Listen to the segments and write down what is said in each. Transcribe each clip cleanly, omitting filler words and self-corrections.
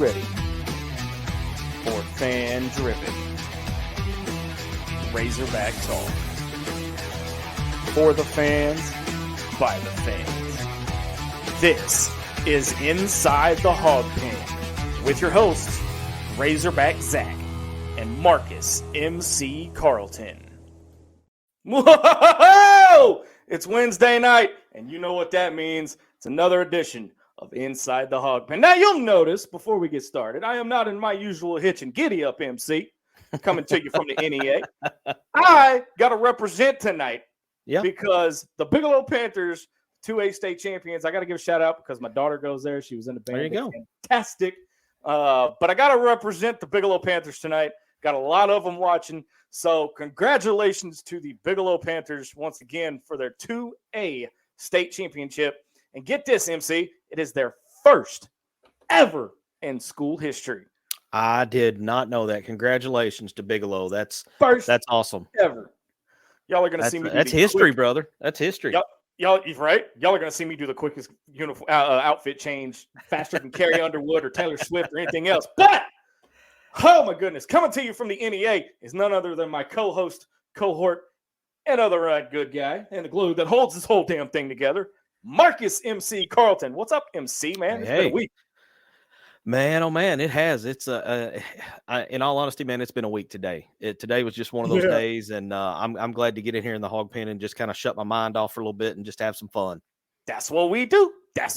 ready for fan-driven Razorback talk? For the fans, by the fans. This is Inside the Hog Pen with your hosts, Razorback Zach and Marcus MC Carlton. Whoa! It's Wednesday night, and you know what that means. It's another edition of Inside the Hog Pen. Now, you'll notice, before we get started, I am not in my usual hitch and giddy up MC, coming to you from the NEA. I got to represent tonight because the Bigelow Panthers, 2A state champions, I got to give a shout out because my daughter goes there. She was in the band. There you go. Fantastic. But I got to represent the Bigelow Panthers tonight. Got a lot of them watching. So congratulations to the Bigelow Panthers once again for their 2A state championship. And get this, MC, it is their first ever in school history. I did not know that. Congratulations to Bigelow. That's awesome. Ever. Y'all are going to see me. That's history, brother. That's history. Y'all, right? Y'all are going to see me do the quickest uniform outfit change faster than Carrie Underwood or Taylor Swift or anything else. But, oh my goodness, coming to you from the NEA is none other than my co-host, cohort, and other good guy, and the glue that holds this whole damn thing together, Marcus MC Carlton. What's up, MC, man? It's been a week. Man, oh man, it has. It's in all honesty, man, it's been a week today. Today was just one of those days, and I'm glad to get in here in the hog pen and just kind of shut my mind off for a little bit and just have some fun. That's what we do. Make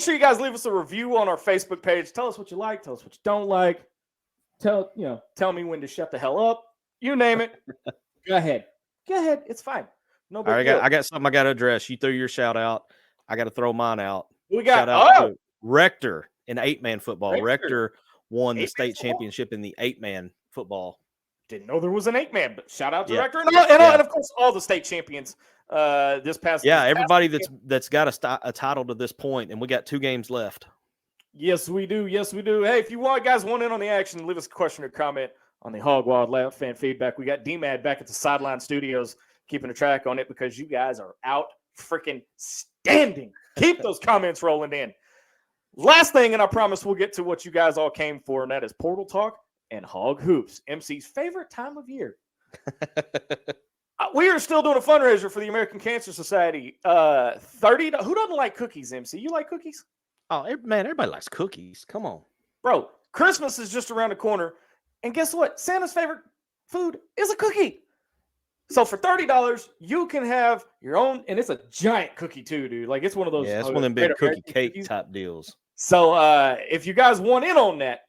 sure you guys leave us a review on our Facebook page. Tell us what you like. Tell us what you don't like. Tell me when to shut the hell up. You name it. Go ahead. It's fine. No big deal. I got something I got to address. You threw your shout out. I got to throw mine out. We got to Rector in 8-man football. Rector won the state championship in the 8-man football. Didn't know there was an 8-man, but shout out to Rector and of course all the state champions this past. Yeah, everybody that's got a title to this point, and we got 2 games left. Yes, we do. Hey, if you guys want in on the action, leave us a question or comment on the Hog Wild fan feedback. We got D-Mad back at the Sideline Studios keeping a track on it because you guys are out freaking standing. Keep those comments rolling in. Last thing, and I promise we'll get to what you guys all came for, and that is Portal Talk and Hawg Hoops, MC's favorite time of year. We are still doing a fundraiser for the American Cancer Society. $30. Who doesn't like cookies, MC? You like cookies? Oh, man, everybody likes cookies. Come on. Bro, Christmas is just around the corner, and guess what? Santa's favorite food is a cookie. So for $30, you can have your own, and it's a giant cookie too, dude. Like it's one of those. Yeah, it's one of them big cookie cake type deals. So if you guys want in on that,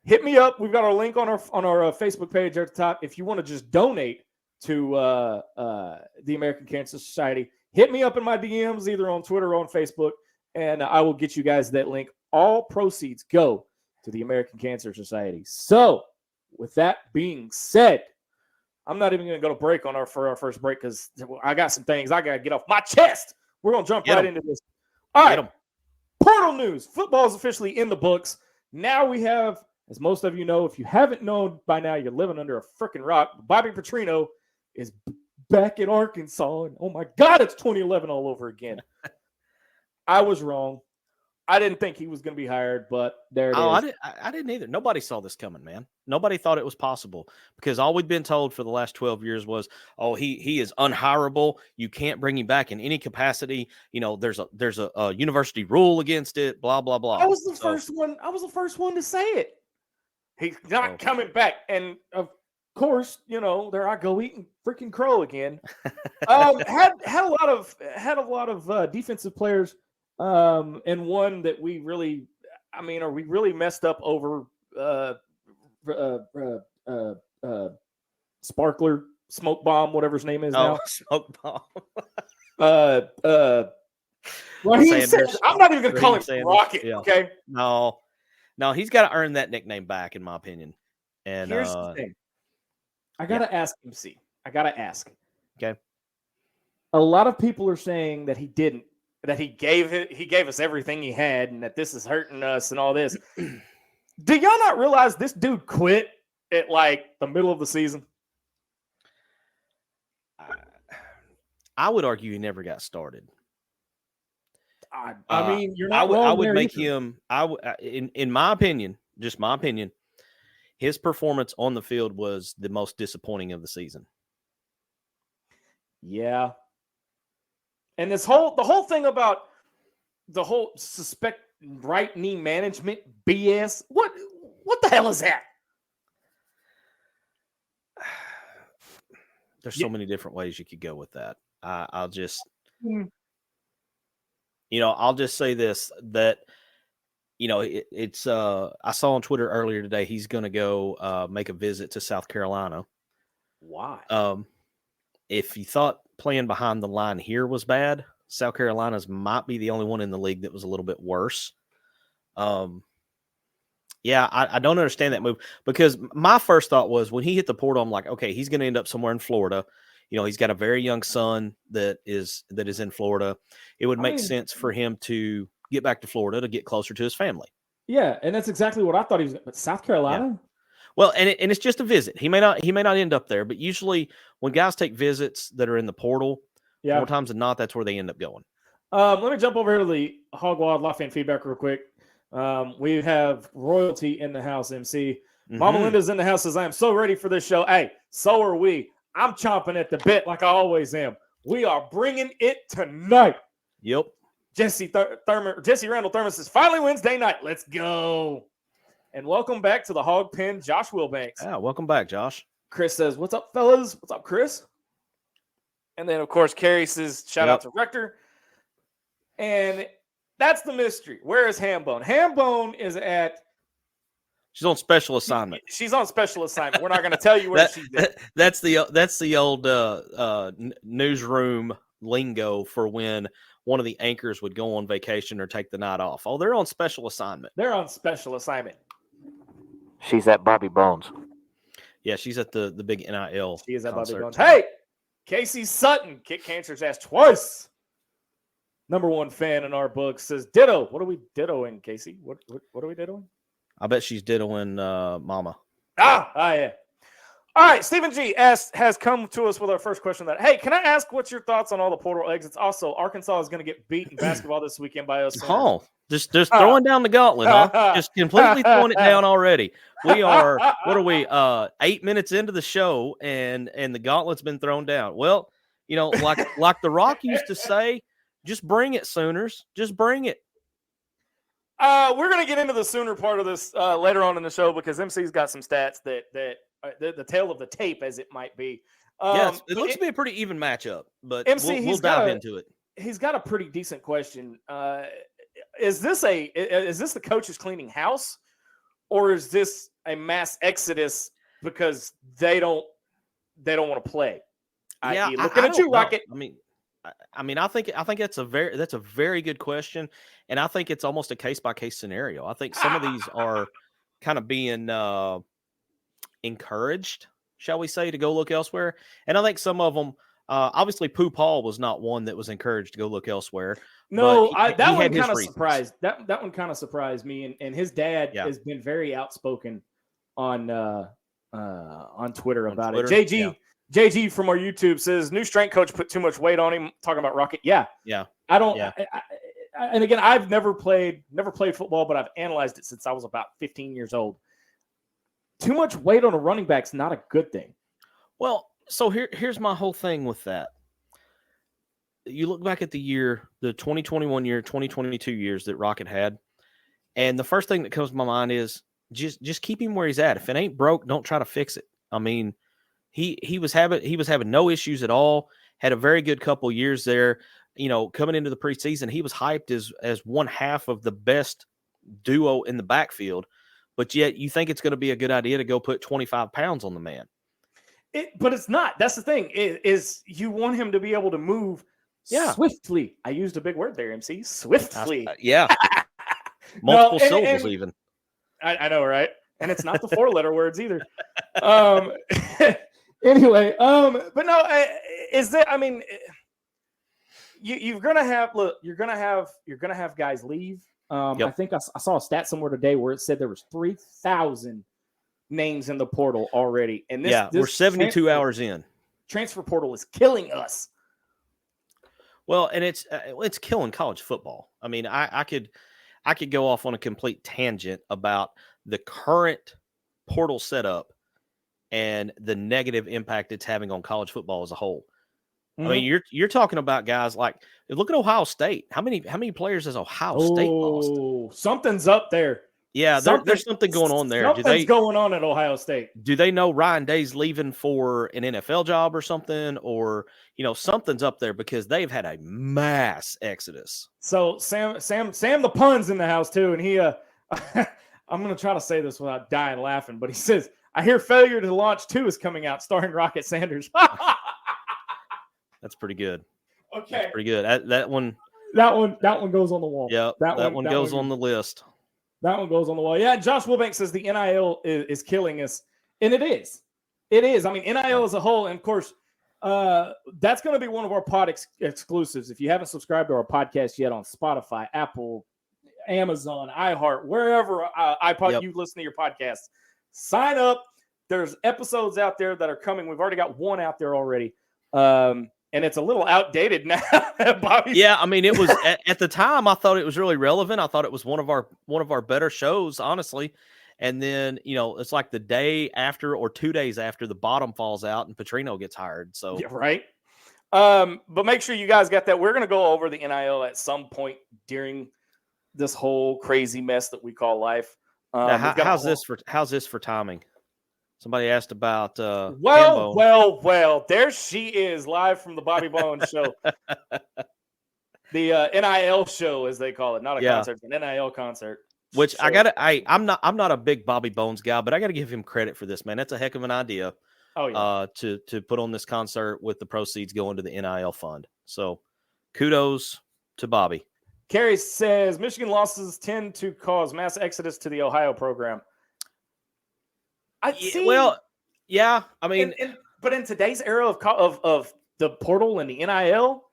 hit me up. We've got our link on our Facebook page at the top. If you want to just donate to the American Cancer Society, hit me up in my DMs, either on Twitter or on Facebook, and I will get you guys that link. All proceeds go to the American Cancer Society. So with that being said, I'm not even going to go to break for our first break because I got some things I got to get off my chest. We're going to jump right into this. All right. Portal news. Football is officially in the books. Now we have, as most of you know, if you haven't known by now, you're living under a freaking rock. Bobby Petrino is back in Arkansas. And oh, my God, it's 2011 all over again. I was wrong. I didn't think he was going to be hired, but there it is. I didn't either. Nobody saw this coming, man. Nobody thought it was possible because all we'd been told for the last 12 years was, oh, he is unhireable. You can't bring him back in any capacity. You know, there's a university rule against it, blah, blah, blah. I was the first one to say it. He's not coming back. And of course, there I go eating freaking crow again. Had a lot of defensive players. And one that we really messed up over Sparkler, Smoke Bomb, whatever his name is now. Smoke Bomb. Well, I'm not even going to call him Rocket, okay? No, he's got to earn that nickname back, in my opinion. And here's the thing. I got to ask MC. Okay. A lot of people are saying that he didn't. That he gave us everything he had, and that this is hurting us and all this. Do y'all not realize this dude quit at like the middle of the season? I would argue he never got started. I mean, you're not wrong. I would there make either. him. In my opinion, just my opinion, his performance on the field was the most disappointing of the season. Yeah. And the whole thing about the whole suspect right knee management BS. What the hell is that? There's so many different ways you could go with that. I'll just, Mm. I'll just say this, that, it's I saw on Twitter earlier today, he's going to go make a visit to South Carolina. Why? If you thought playing behind the line here was bad, South Carolina's might be the only one in the league that was a little bit worse. Yeah, I don't understand that move, because my first thought was when he hit the portal, I'm like, okay, he's going to end up somewhere in Florida. He's got a very young son that is in Florida. It would make sense for him to get back to Florida to get closer to his family. Yeah, and that's exactly what I thought he was. But South Carolina? Yeah. Well, and it's just a visit. He may not end up there, but usually when guys take visits that are in the portal, more times than not, that's where they end up going. Let me jump over here to the Hog Wildlife fan feedback real quick. We have royalty in the house, MC. Mama Linda's in the house, says, I am so ready for this show. Hey, so are we. I'm chomping at the bit like I always am. We are bringing it tonight. Yep. Jesse Randall Thurman says, finally Wednesday night. Let's go. And welcome back to the Hog Pen, Josh Wilbanks. Yeah, welcome back, Josh. Chris says, what's up, fellas? What's up, Chris? And then, of course, Carrie says, shout out to Rector. And that's the mystery. Where is Hambone? Hambone is at... She's on special assignment. She's on special assignment. We're not going to tell you where she's at. That's the old newsroom lingo for when one of the anchors would go on vacation or take the night off. Oh, they're on special assignment. They're on special assignment. She's at Bobby Bones. Yeah, she's at the big NIL. She is at concert. Bobby Bones. Hey, Casey Sutton kicked Cancer's ass twice. Number one fan in our book says ditto. What are we dittoing, Casey? What are we dittoing? I bet she's dittoing Mama. Yeah. All right, Stephen G has come to us with our first question. Hey, can I ask what's your thoughts on all the portal exits? Also, Arkansas is going to get beat in basketball this weekend by us. Oh, just throwing down the gauntlet, huh? Just completely throwing it down already. We are, what are we, 8 minutes into the show, and the gauntlet's been thrown down. Well, like The Rock used to say, just bring it, Sooners. Just bring it. We're going to get into the Sooner part of this later on in the show, because MC's got some stats that the tail of the tape, as it might be. Yes, it looks to be a pretty even matchup, but MC, we'll dive into it. He's got a pretty decent question. Is this the coaches cleaning house, or is this a mass exodus because they don't want to play? Yeah, looking at you, Rocket. I mean, I think that's a very good question, and I think it's almost a case by case scenario. I think some of these are kind of being encouraged, shall we say, to go look elsewhere, and I think some of them, obviously, Pooh Paul was not one that was encouraged to go look elsewhere. No, that one kind of surprised. That one kind of surprised me, and his dad has been very outspoken on Twitter about it. JG from our YouTube says new strength coach put too much weight on him. Talking about Rocket, yeah. I don't. Yeah. And again, I've never played football, but I've analyzed it since I was about 15 years old. Too much weight on a running back's not a good thing. Well, so here's my whole thing with that. You look back at the 2021 year, 2022 years that Rocket had, and the first thing that comes to my mind is just keep him where he's at. If it ain't broke, don't try to fix it. I mean, he was having no issues at all. Had a very good couple years there. Coming into the preseason, he was hyped as one half of the best duo in the backfield. But yet you think it's going to be a good idea to go put 25 pounds on the man. But it's not. That's the thing, is you want him to be able to move swiftly. I used a big word there, MC. Swiftly. Multiple syllables even. I know, right? And it's not the 4-letter words either. Anyway, but no, is that, I mean, you're going to have guys leave. I think I saw a stat somewhere today where it said there was 3,000 names in the portal already. And this we're 72 hours in. Transfer portal is killing us. Well, and it's killing college football. I mean, I could go off on a complete tangent about the current portal setup and the negative impact it's having on college football as a whole. I mean, you're talking about guys like, look at Ohio State. How many players has Ohio State lost? Oh, something's up there. Yeah, there's something going on there. Something's going on at Ohio State. Do they know Ryan Day's leaving for an NFL job or something? Or, something's up there because they've had a mass exodus. So Sam the pun's in the house too. And he, I'm going to try to say this without dying laughing, but he says, I hear Failure to Launch 2 is coming out starring Rocket Sanders. That's pretty good. Okay. That's pretty good. That one goes on the wall. Yeah, that one goes on the list. That one goes on the wall. Yeah, Josh Wilbank says the NIL is killing us. And it is. It is. I mean, NIL as a whole, and of course, that's going to be one of our pod exclusives. If you haven't subscribed to our podcast yet on Spotify, Apple, Amazon, iHeart, wherever you listen to your podcasts, sign up. There's episodes out there that are coming. We've already got one out there already. And it's a little outdated now, Bobby. Yeah, I mean, it was at the time. I thought it was really relevant. I thought it was one of our better shows, honestly. And then it's like the day after or 2 days after the bottom falls out and Petrino gets hired. So yeah, right. But make sure you guys got that. We're going to go over the NIL at some point during this whole crazy mess that we call life. Now, how's this for timing? Somebody asked about well, there she is, live from the Bobby Bones show. The NIL show, as they call it, not a concert, an NIL concert. Which I'm not a big Bobby Bones guy, but I gotta give him credit for this, man. That's a heck of an idea. Oh yeah. To put on this concert with the proceeds going to the NIL fund. So kudos to Bobby. Carrie says Michigan losses tend to cause mass exodus to the Ohio program. Yeah. I mean, but in today's era of the portal and the NIL,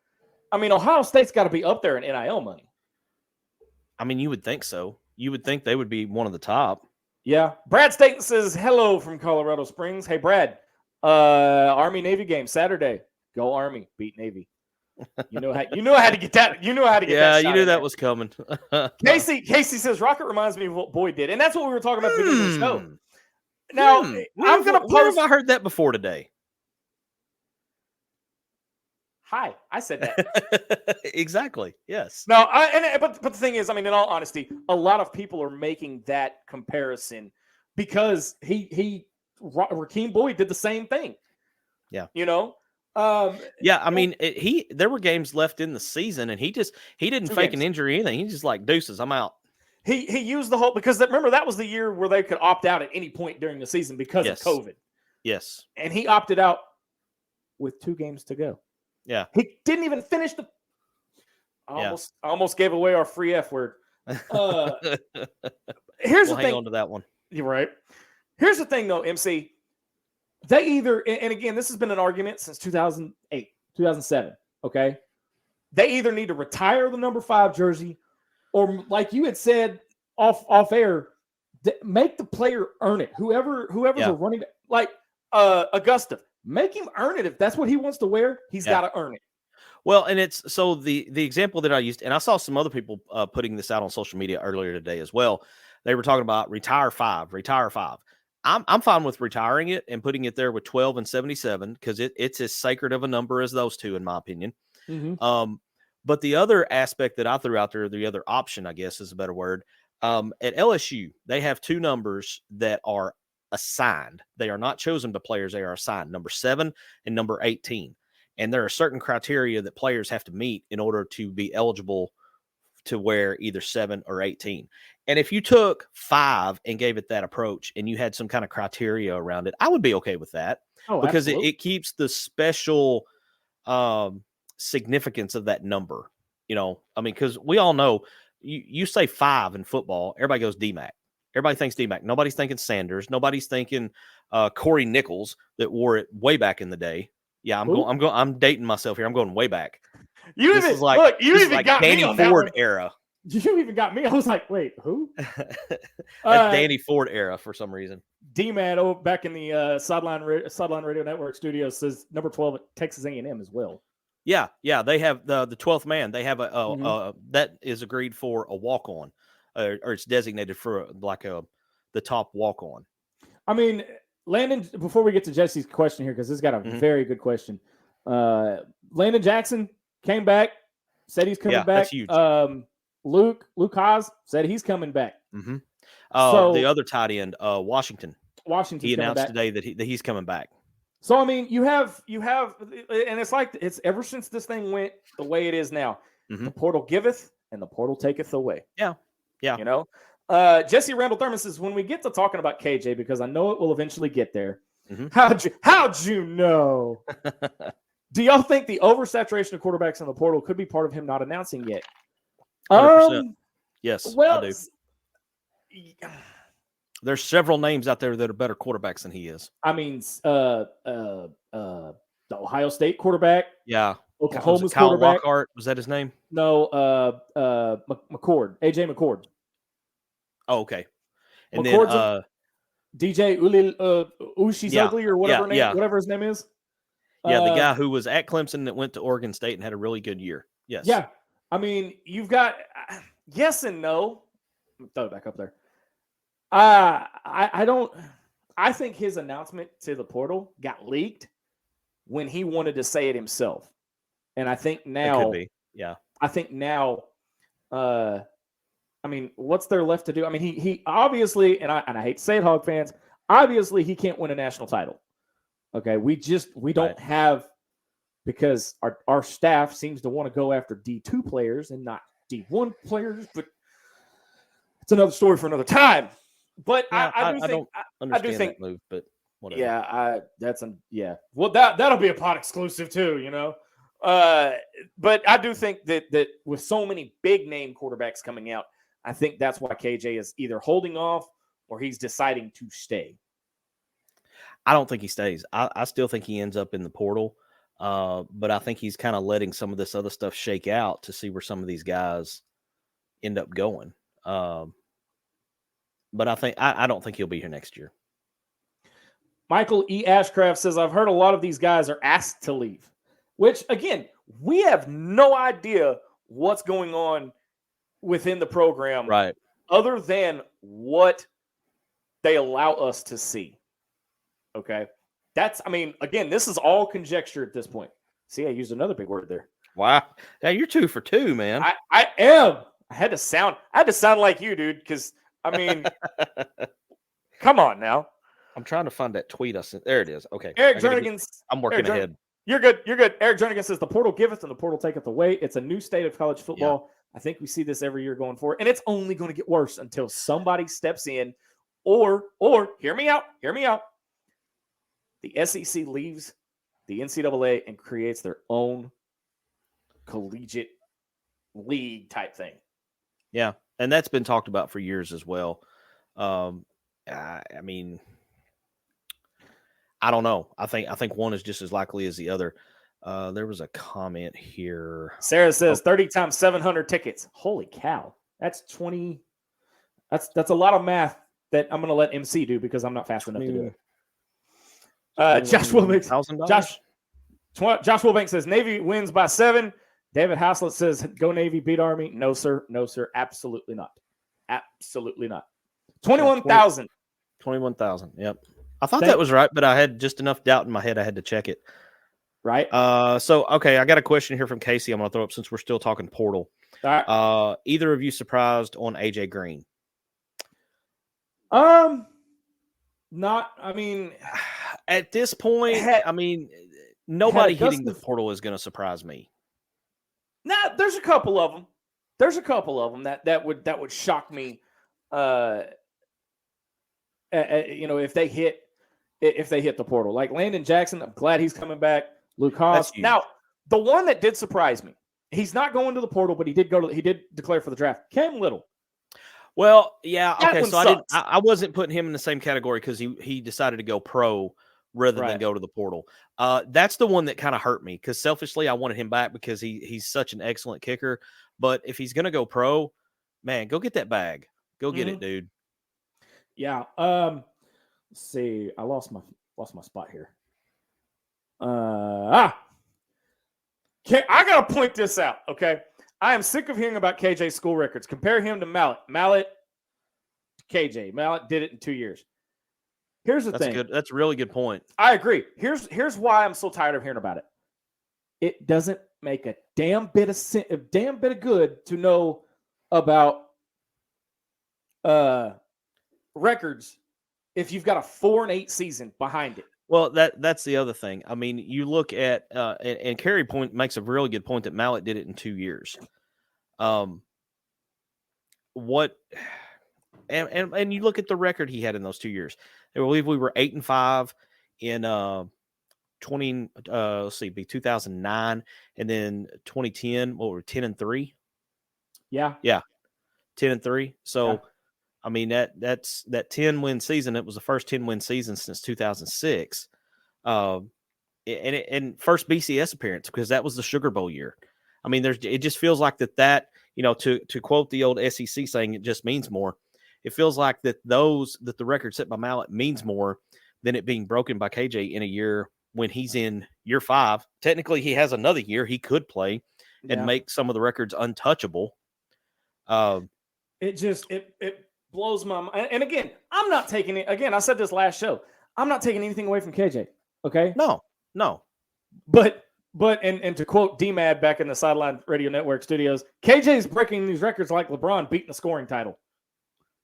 I mean, Ohio State's got to be up there in NIL money. I mean, you would think so. You would think they would be one of the top. Yeah. Brad Staten says hello from Colorado Springs. Hey, Brad. Army Navy game Saturday. Go Army. Beat Navy. You know how to get that. You know how to get that. Yeah, you knew that was coming. Casey says Rocket reminds me of what Boyd did, and that's what we were talking about at the beginning of the show. Now, I'm going to post. Where have I heard that before today? Hi, I said that. Exactly. Yes. No, but the thing is, I mean, in all honesty, a lot of people are making that comparison because Rakeem Boyd did the same thing. Yeah. Yeah, I mean, there were games left in the season, and he didn't fake an injury or anything. He just like, deuces, I'm out. He used the whole, because remember that was the year where they could opt out at any point during the season because of COVID. Yes. And he opted out with 2 games to go. Yeah. He didn't even finish I almost gave away our free F word. Here's the thing. Hang on to that one. You're right. Here's the thing though, MC. They either, and again, this has been an argument since 2008, 2007. Okay. They either need to retire the number 5 jersey, or like you had said off air, make the player earn it. Whoever's a running back, like Augusta, make him earn it. If that's what he wants to wear, he's got to earn it. Well, and it's so the example that I used, and I saw some other people putting this out on social media earlier today as well. They were talking about retire 5. I'm fine with retiring it and putting it there with 12 and 77 because it's as sacred of a number as those two, in my opinion. Mm-hmm. But the other aspect that I threw out there, the other option, I guess is a better word, at LSU, they have 2 numbers that are assigned. They are not chosen by players. They are assigned, number 7 and number 18. And there are certain criteria that players have to meet in order to be eligible to wear either 7 or 18. And if you took 5 and gave it that approach and you had some kind of criteria around it, I would be okay with that because it keeps the special significance of that number. I mean, because we all know you say 5 in football, everybody goes D-Mac. Everybody thinks D-Mac. Nobody's thinking Sanders. Nobody's thinking Corey Nichols that wore it way back in the day. Yeah, I'm dating myself here. I'm going way back. You even got Danny me on Ford that era. You even got me. I was like, wait, who? That's Danny Ford era for some reason. D-Man back in the Sideline Radio Network studio says number 12 at Texas A&M as well. Yeah, they have the 12th man. They have Mhm. that is agreed for a walk on, or it's designated for the top walk on. I mean, Landon. Before we get to Jesse's question here, because this got a Mhm. very good question. Landon Jackson came back, said he's coming Yeah, back. that's huge. Luke Haas said he's coming back. Mm-hmm. So The other tight end, Washington, Washington's he coming announced back. today that he's coming back. So I mean, you have, and it's like it's ever since this thing went the way it is now. Mm-hmm. The portal giveth, and the portal taketh away. Yeah. You know, Jesse Randall Thurman says when we get to talking about KJ, because I know it will eventually get there. Mm-hmm. How'd you know? Do y'all think the oversaturation of quarterbacks in the portal could be part of him not announcing yet? 100%. Yes, well, I do. There's several names out there that are better quarterbacks than he is. I mean, the Ohio State quarterback. Yeah. Oklahoma's Kyle quarterback. Lockhart, was that his name? No, McCord. AJ McCord. Oh, okay. And McCord's then DJ Ushi's ugly or whatever whatever his name is. Yeah, the guy who was at Clemson that went to Oregon State and had a really good year. Yes. Yeah. I mean, you've got yes and no. Throw it back up there. I think his announcement to the portal got leaked when he wanted to say it himself. And I think now, it could be. Yeah. I think now, I mean, what's there left to do? I mean, he obviously, and I hate to say it, Hog fans, obviously he can't win a national title. Okay, we don't have, because our staff seems to want to go after D2 players and not D1 players, but it's another story for another time. But yeah, I do think that move, but whatever. Yeah, well, that'll be a pod exclusive too, you know. But I do think that with so many big name quarterbacks coming out, I think that's why KJ is either holding off or he's deciding to stay. I don't think he stays. I still think he ends up in the portal. But I think he's kind of letting some of this other stuff shake out to see where some of these guys end up going. But I don't think he'll be here next year. Michael E. Ashcraft says, I've heard a lot of these guys are asked to leave, which, again, we have no idea what's going on within the program, right? Other than what they allow us to see. Okay. Again, this is all conjecture at this point. See, I used another big word there. Wow. Now you're 2 for 2, man. I am. I had to sound like you, dude, because I mean, come on now. I'm trying to find that tweet I sent. There it is. Okay. Eric Jernigan's. I'm working ahead. You're good. Eric Jernigan says the portal giveth and the portal taketh away. It's a new state of college football. Yeah. I think we see this every year going forward, and it's only going to get worse until somebody steps in, or hear me out. The SEC leaves the NCAA and creates their own collegiate league type thing. Yeah, and that's been talked about for years as well. I mean, I don't know. I think one is just as likely as the other. There was a comment here. Sarah says 30 times 700 tickets. Holy cow. That's 20. That's a lot of math that I'm going to let MC do because I'm not fast enough to do it. Josh Wilbanks says Navy wins by 7. David Haslett says go Navy, beat Army. No, sir. Absolutely not. 21,000. 21,000. Yep. I thought that was right, but I had just enough doubt in my head. I had to check it. Right. So, okay, I got a question here from Casey. I'm going to throw up since we're still talking portal. All right. Either of you surprised on AJ Green? Not. I mean, at this point, nobody hitting the portal is going to surprise me. Nah, there's a couple of them. That would shock me. If they hit the portal, like Landon Jackson, I'm glad he's coming back. Luke Haas. Now, the one that did surprise me, he's not going to the portal, but he did declare for the draft. Cam Little. Well, yeah, okay. So sucks. I wasn't putting him in the same category because he decided to go pro rather than go to the portal. That's the one that kind of hurt me because selfishly I wanted him back because he's such an excellent kicker. But if he's gonna go pro, man, go get that bag. Go get it, dude. Yeah. Let's see. I lost my spot here. I got to point this out, okay? I am sick of hearing about KJ's school records. Compare him to Mallet. Mallet, KJ. Mallet did it in 2 years. Here's the thing. That's a really good point. I agree. Here's why I'm so tired of hearing about it. It doesn't make a damn bit of good to know about records if you've got a 4-8 season behind it. Well, that's the other thing. I mean, you look at and Kerry makes a really good point that Mallet did it in 2 years. And you look at the record he had in those 2 years. I believe we were 8-5 in 2009, and then 2010. What were 10-3? Yeah, 10-3. So. Yeah. I mean, that's that 10-win season. It was the first 10-win season since 2006, and first BCS appearance because that was the Sugar Bowl year. I mean, it just feels like that to quote the old SEC saying, it just means more. It feels like that the record set by Mallet means more than it being broken by KJ in a year when he's in year 5. Technically, he has another year he could play and make some of the records untouchable. It blows my mind. And again, I'm not taking it. Again, I said this last show. I'm not taking anything away from KJ. Okay? No. But and to quote D-Mad back in the Sideline Radio Network studios, KJ's breaking these records like LeBron beating the scoring title.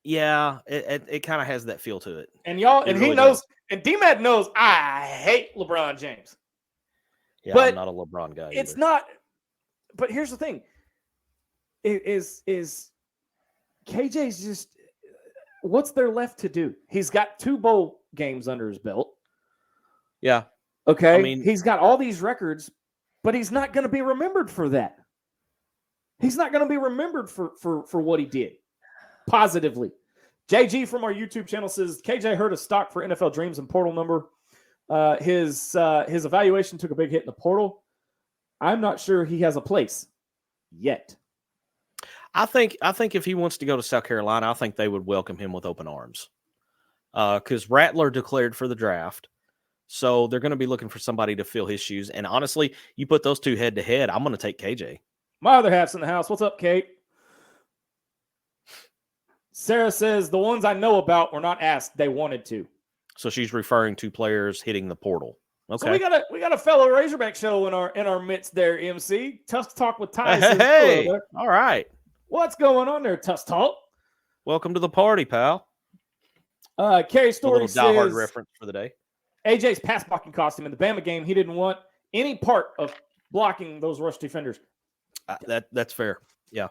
Yeah, it kind of has that feel to it. And y'all, and really he knows, and D-Mad knows I hate LeBron James. Yeah, but I'm not a LeBron guy. It's either. not. But here's the thing: is KJ's just. What's there left to do? He's got 2 bowl games under his belt. Yeah. Okay. I mean, he's got all these records, but he's not going to be remembered for that. He's not going to be remembered for what he did positively. JG from our YouTube channel says KJ heard a stock for NFL Dreams and portal number. His evaluation took a big hit in the portal. I'm not sure he has a place yet. I think if he wants to go to South Carolina, I think they would welcome him with open arms. Because Rattler declared for the draft. So they're going to be looking for somebody to fill his shoes. And honestly, you put those two head to head, I'm going to take KJ. My other half's in the house. What's up, Kate? Sarah says the ones I know about were not asked. They wanted to. So she's referring to players hitting the portal. Okay. So we got a fellow Razorback show in our midst there, MC. Tough Talk with Ty. Hey, all right. What's going on there, Tuss Talk? Welcome to the party, pal. Carrie Story says, diehard reference for the day. AJ's pass blocking cost him in the Bama game. He didn't want any part of blocking those rush defenders. That's fair. Yeah.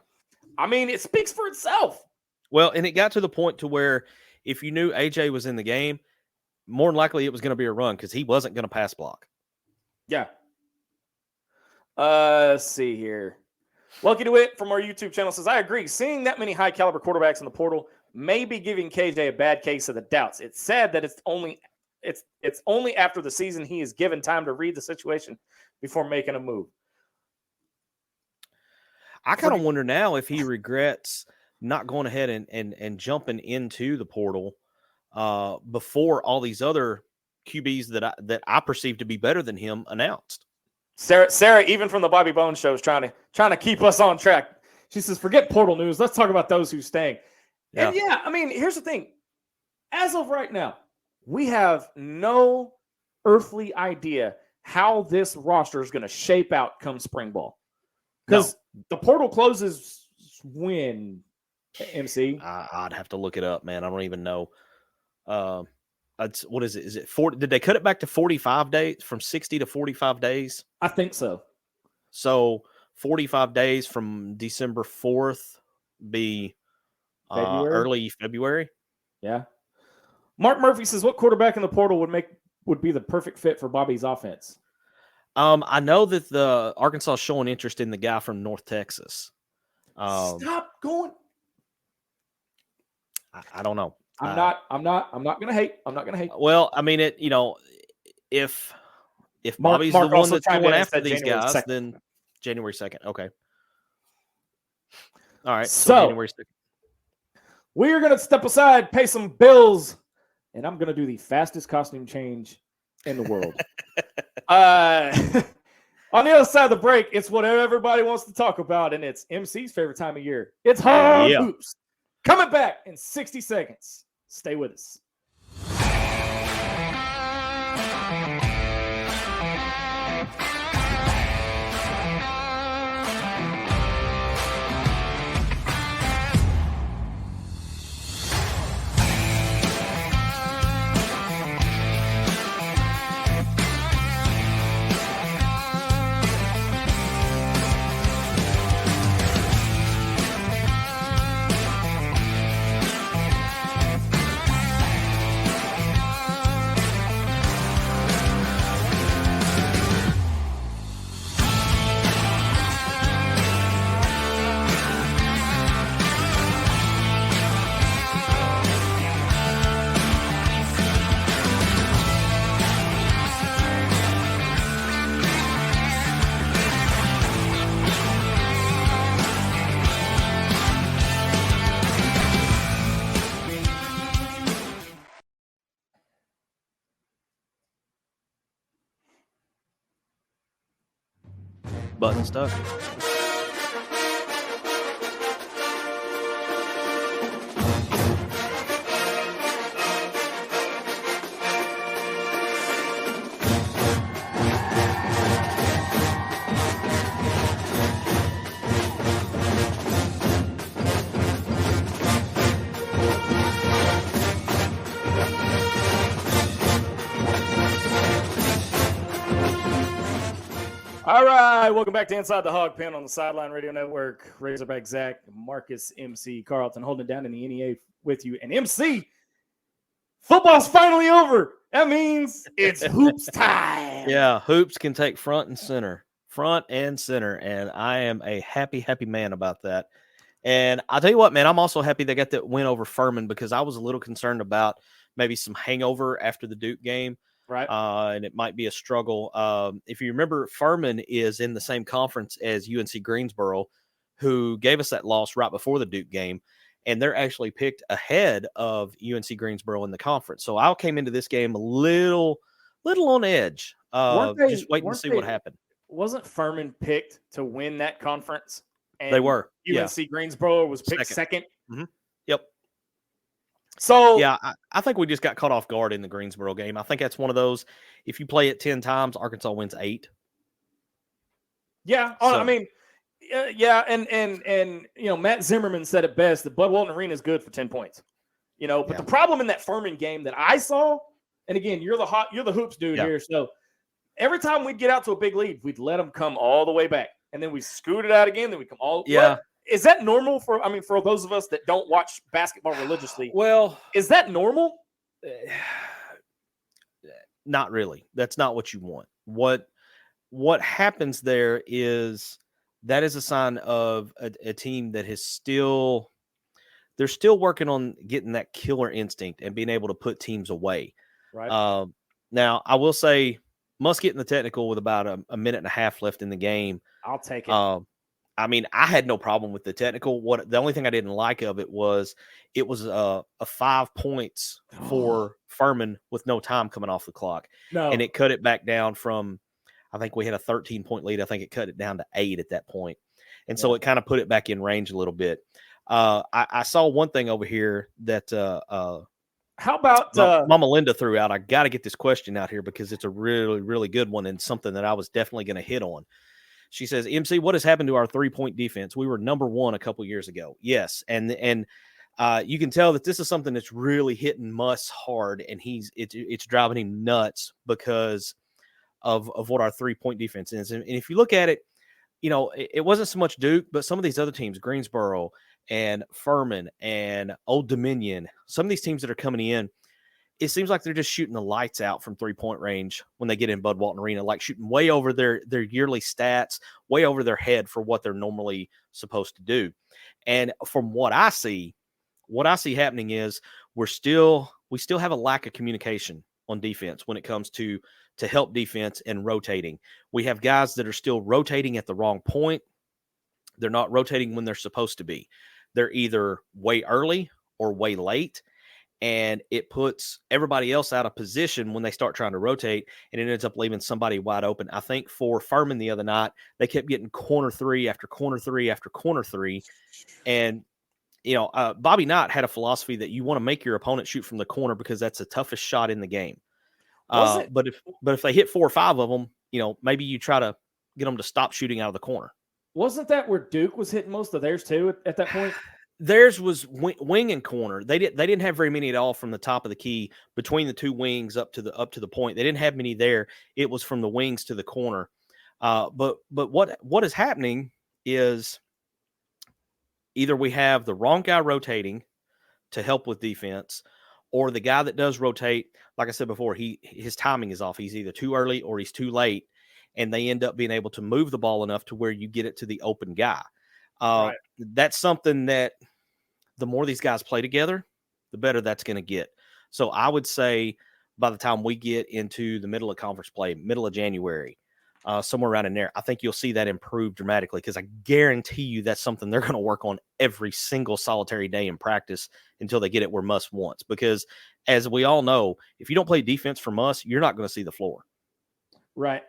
I mean, it speaks for itself. Well, and it got to the point to where if you knew AJ was in the game, more than likely it was going to be a run because he wasn't going to pass block. Yeah. Let's see here. Lucky to It from our YouTube channel says, I agree. Seeing that many high-caliber quarterbacks in the portal may be giving KJ a bad case of the doubts. It's sad that it's only after the season he is given time to read the situation before making a move. I kind of wonder now if he regrets not going ahead and jumping into the portal before all these other QBs that I perceive to be better than him announced. Sarah, even from the Bobby Bones show, is trying to keep us on track. She says, forget portal news. Let's talk about those who's staying. Yeah. And yeah, I mean, here's the thing. As of right now, we have no earthly idea how this roster is going to shape out come spring ball. Because the portal closes when, MC? I'd have to look it up, man. I don't even know. What is it? Is it 40? Did they cut it back to 45 days from 60 to 45 days? I think so. So 45 days from December 4th be early February. Yeah. Mark Murphy says, what quarterback in the portal would be the perfect fit for Bobby's offense? I know that the Arkansas is showing interest in the guy from North Texas. Stop going. I don't know. I'm not going to hate. I'm not going to hate. Well, I mean, if Bobby's the one that's going after these guys, 2nd. Then January 2nd. Okay. All right. So January 2nd. We are going to step aside, pay some bills, and I'm going to do the fastest costume change in the world. On the other side of the break, it's what everybody wants to talk about, and it's MC's favorite time of year. It's Hawg Hoops. Coming back in 60 seconds. Stay with us. Button stuck. All right, welcome back to Inside the Hog Pen on the Sideline Radio Network. Razorback Zach, Marcus, MC, Carlton holding it down in the NEA with you. And MC, football's finally over. That means it's hoops time. Yeah, hoops can take front and center. And I am a happy man about that. And I'll tell you what, man, I'm also happy they got that win over Furman because I was a little concerned about maybe some hangover after the Duke game. Right. And it might be a struggle. If you remember, Furman is in the same conference as UNC Greensboro, who gave us that loss right before the Duke game. And they're actually picked ahead of UNC Greensboro in the conference. So I came into this game a little on edge, just waiting to see what happened. Wasn't Furman picked to win that conference? And they were. UNC Greensboro was picked second. Mm-hmm. Yep. So yeah, I think we just got caught off guard in the Greensboro game. I think that's one of those. If you play it 10 times, Arkansas wins 8. Yeah, I mean, yeah, and you know, Matt Zimmerman said it best: the Bud Walton Arena is good for 10 points. You know, but the problem in that Furman game that I saw, and again, you're the hoops dude here, so every time we'd get out to a big lead, we'd let them come all the way back, and then we scoot it out again. Then we come all What? Is that normal for those of us that don't watch basketball religiously? Well, is that normal? Not really. That's not what you want. What happens there is that is a sign of a team that they're still working on getting that killer instinct and being able to put teams away. Right. Now, I will say, must get in the technical with about a minute and a half left in the game. I'll take it. I mean, I had no problem with the technical. The only thing I didn't like of it was a 5 points for Furman with no time coming off the clock. No. And it cut it back down from, I think we had a 13-point lead. I think it cut it down to 8 at that point. And so it kind of put it back in range a little bit. I saw one thing over here that how about Mama Linda threw out. I got to get this question out here because it's a really, really good one and something that I was definitely going to hit on. She says, MC, what has happened to our 3-point defense? We were number 1 a couple years ago. Yes. And you can tell that this is something that's really hitting Muss hard, and it's driving him nuts because of what our 3-point defense is. And if you look at it, you know, it wasn't so much Duke, but some of these other teams, Greensboro and Furman and Old Dominion, some of these teams that are coming in, it seems like they're just shooting the lights out from 3-point range when they get in Bud Walton Arena, like shooting way over their yearly stats, way over their head for what they're normally supposed to do. And from what I see happening is we still have a lack of communication on defense when it comes to help defense and rotating. We have guys that are still rotating at the wrong point. They're not rotating when they're supposed to be. They're either way early or way late. and it puts everybody else out of position when they start trying to rotate, and it ends up leaving somebody wide open. I think for Furman the other night, they kept getting corner three after corner three after corner three, and Bobby Knight had a philosophy that you want to make your opponent shoot from the corner because that's the toughest shot in the game. But if they hit 4 or 5 of them, maybe you try to get them to stop shooting out of the corner. Wasn't that where Duke was hitting most of theirs too at that point? Theirs was wing and corner. They didn't have very many at all from the top of the key between the two wings up to the point. They didn't have many there. It was from the wings to the corner. But what is happening is either we have the wrong guy rotating to help with defense, or the guy that does rotate, like I said before, his timing is off. He's either too early or he's too late, and they end up being able to move the ball enough to where you get it to the open guy. Right. That's something that the more these guys play together, the better that's going to get. So I would say by the time we get into the middle of conference play, middle of January, somewhere around in there, I think you'll see that improve dramatically, because I guarantee you that's something they're going to work on every single solitary day in practice until they get it where Muss wants. Because as we all know, if you don't play defense for Muss, you're not going to see the floor. Right.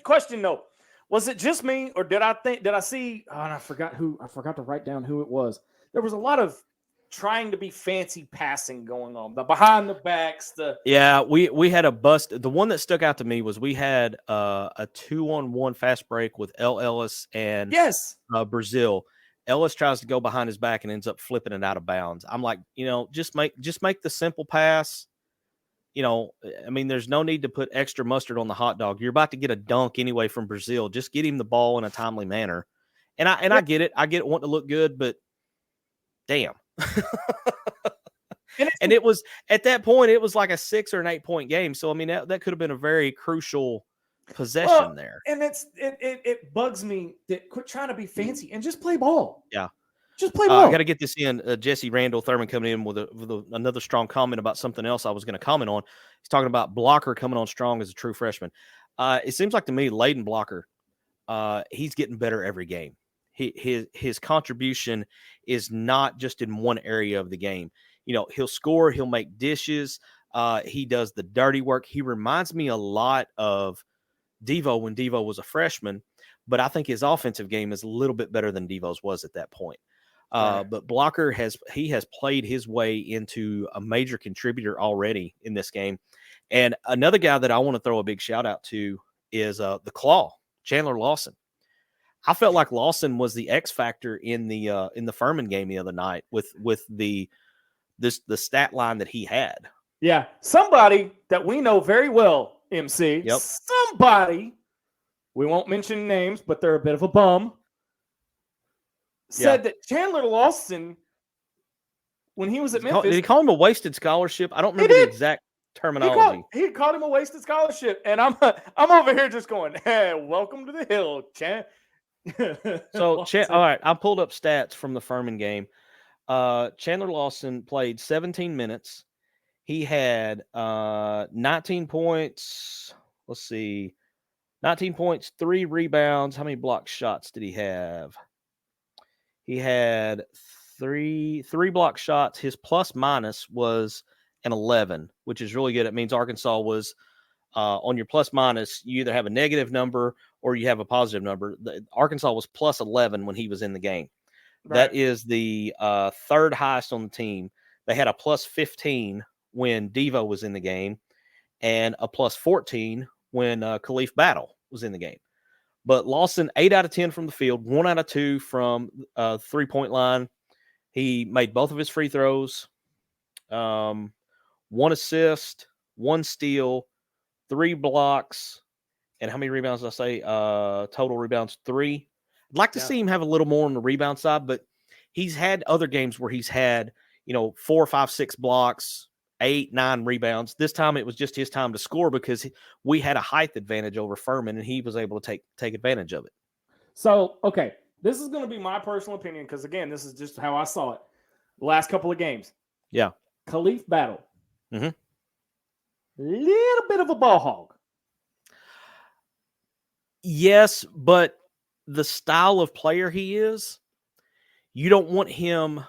Question though. Was it just me, or did I see, and I forgot to write down who it was. There was a lot of trying to be fancy passing going on. The behind the backs, Yeah, we had a bust. The one that stuck out to me was we had a 2-on-1 fast break with L. Ellis and Brazil. Ellis tries to go behind his back and ends up flipping it out of bounds. I'm like, just make the simple pass. There's no need to put extra mustard on the hot dog. You're about to get a dunk anyway from Brazil. Just get him the ball in a timely manner. And I get it. I get it wanting to look good, but damn. And it was, at that point, it was like a 6 or an 8 point game. So, that could have been a very crucial possession there. And it bugs me that quit trying to be fancy and just play ball. Yeah. Just play ball. I got to get this in. Jesse Randall Thurman coming in with another strong comment about something else I was going to comment on. He's talking about Blocker coming on strong as a true freshman. It seems like to me, Layden Blocker, he's getting better every game. His contribution is not just in one area of the game. He'll score, he'll make dishes. He does the dirty work. He reminds me a lot of Devo when Devo was a freshman, but I think his offensive game is a little bit better than Devo's was at that point. But Blocker has played his way into a major contributor already in this game. And another guy that I want to throw a big shout out to is the Claw, Chandler Lawson. I felt like Lawson was the X factor in the Furman game the other night with the stat line that he had. Yeah, somebody that we know very well, MC. Yep. Somebody, we won't mention names, but they're a bit of a bum, said that Chandler Lawson, when he was at Memphis, did he call him a wasted scholarship? I don't remember the exact terminology. He called him a wasted scholarship, and I'm over here just going, "Hey, welcome to the hill, Chan." So, all right, I pulled up stats from the Furman game. Chandler Lawson played 17 minutes. He had 19 points. Let's see, 19 points, 3 rebounds. How many block shots did he have? He had three block shots. His plus minus was an 11, which is really good. It means Arkansas was on your plus minus. You either have a negative number or you have a positive number. Arkansas was plus 11 when he was in the game. Right. That is the third highest on the team. They had a plus 15 when Devo was in the game and a plus 14 when Khalif Battle was in the game. But Lawson, 8 out of 10 from the field, 1 out of 2 from 3-point line. He made both of his free throws, 1 assist, 1 steal, 3 blocks, and how many rebounds did I say? Total rebounds, 3. I'd like to see him have a little more on the rebound side, but he's had other games where he's had, 4, 5, 6 blocks, 8, 9 rebounds. This time it was just his time to score because we had a height advantage over Furman, and he was able to take advantage of it. So, okay, this is going to be my personal opinion because, again, this is just how I saw it the last couple of games. Yeah. Khalif Battle. Mm-hmm. Little bit of a ball hog. Yes, but the style of player he is, you don't want him.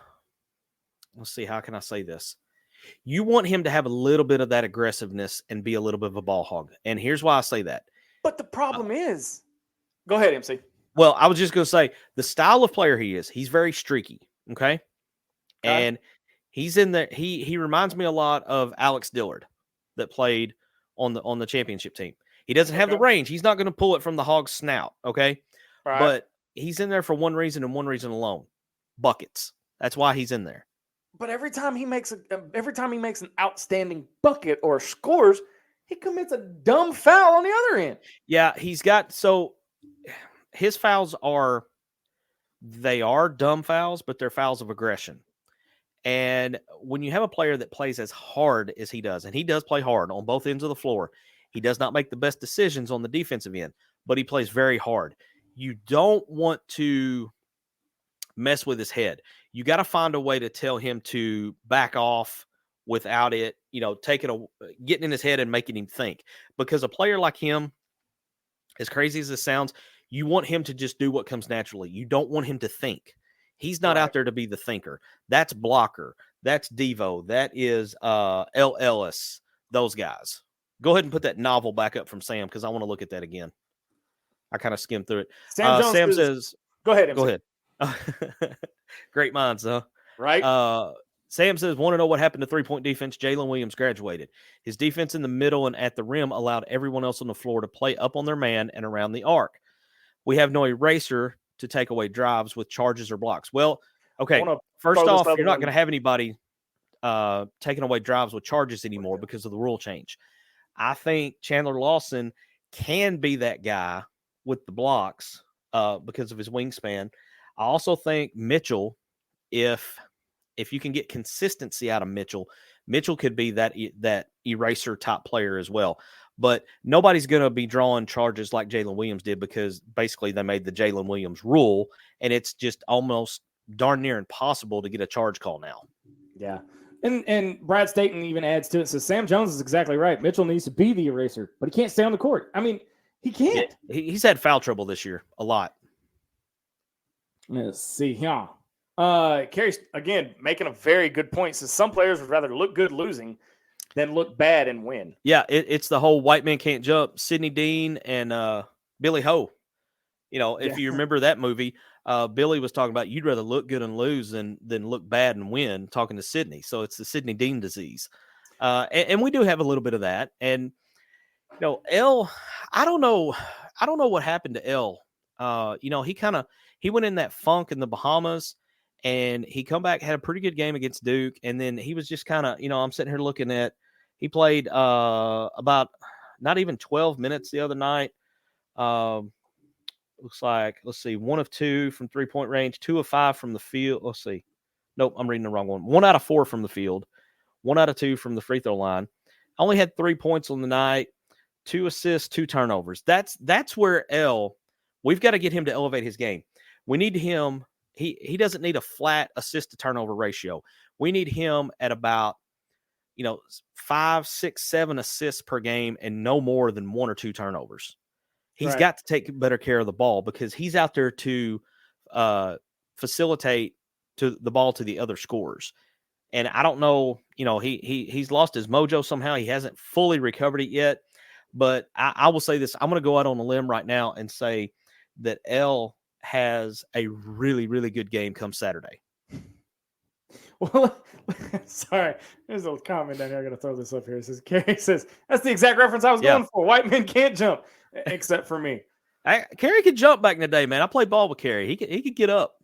Let's see, how can I say this? You want him to have a little bit of that aggressiveness and be a little bit of a ball hog. And here's why I say that. But the problem is, go ahead, MC. Well, I was just going to say the style of player he is, he's very streaky. Okay. And he's in there. He reminds me a lot of Alex Dillard that played on the championship team. He doesn't have the range. He's not going to pull it from the Hog's snout. Okay. Right. But he's in there for one reason and one reason alone: buckets. That's why he's in there. But every time he makes an outstanding bucket or scores, he commits a dumb foul on the other end. Yeah, his fouls are dumb fouls, but they're fouls of aggression. And when you have a player that plays as hard as he does, and he does play hard on both ends of the floor, he does not make the best decisions on the defensive end, but he plays very hard. You don't want to mess with his head. You got to find a way to tell him to back off without it, getting in his head and making him think. Because a player like him, as crazy as it sounds, you want him to just do what comes naturally. You don't want him to think. He's not out there to be the thinker. That's Blocker. That's Devo. That is L. Ellis. Those guys. Go ahead and put that novel back up from Sam because I want to look at that again. I kind of skimmed through it. Sam says, "Go ahead. MC. Go ahead." Great minds, huh? Right. Sam says, want to know what happened to three-point defense? Jalen Williams graduated. His defense in the middle and at the rim allowed everyone else on the floor to play up on their man and around the arc. We have no eraser to take away drives with charges or blocks. Well, okay, first off, you're not going to have anybody taking away drives with charges anymore because of the rule change. I think Chandler Lawson can be that guy with the blocks because of his wingspan. I also think Mitchell, if you can get consistency out of Mitchell could be that eraser type player as well. But nobody's going to be drawing charges like Jalen Williams did because basically they made the Jalen Williams rule, and it's just almost darn near impossible to get a charge call now. Yeah. And Brad Staten even adds to it, says Sam Jones is exactly right. Mitchell needs to be the eraser, but he can't stay on the court. I mean, he can't. Yeah, he's had foul trouble this year a lot. Let's see. Yeah. Carey's, again, making a very good point. Says some players would rather look good losing than look bad and win. Yeah, it's the whole white man can't jump. Sidney Dean and Billy Ho. If you remember that movie, Billy was talking about you'd rather look good and lose than look bad and win, talking to Sidney. So it's the Sidney Dean disease. And we do have a little bit of that. And, L, I don't know what happened to L. He went in that funk in the Bahamas, and he come back, had a pretty good game against Duke. And then he was just kind of, I'm sitting here looking at, he played about not even 12 minutes the other night. Looks like, let's see, 1 of 2 from 3-point range, 2 of 5 from the field. Let's see. Nope, I'm reading the wrong one. 1 out of 4 from the field, 1 out of 2 from the free throw line. Only had 3 points on the night, 2 assists, 2 turnovers. That's where we've got to get him to elevate his game. We need him. He doesn't need a flat assist to turnover ratio. We need him at about, 5, 6, 7 assists per game and no more than 1 or 2 turnovers. He's got to take better care of the ball because he's out there to facilitate to the ball to the other scorers. And I don't know, he's lost his mojo somehow. He hasn't fully recovered it yet. But I will say this. I'm going to go out on a limb right now and say that L has a really, really good game come Saturday. Well, sorry. There's a comment down here. I'm going to throw this up here. It says, Carey says, that's the exact reference I was going for. White men can't jump, except for me. Carey could jump back in the day, man. I played ball with Carey. He could get up.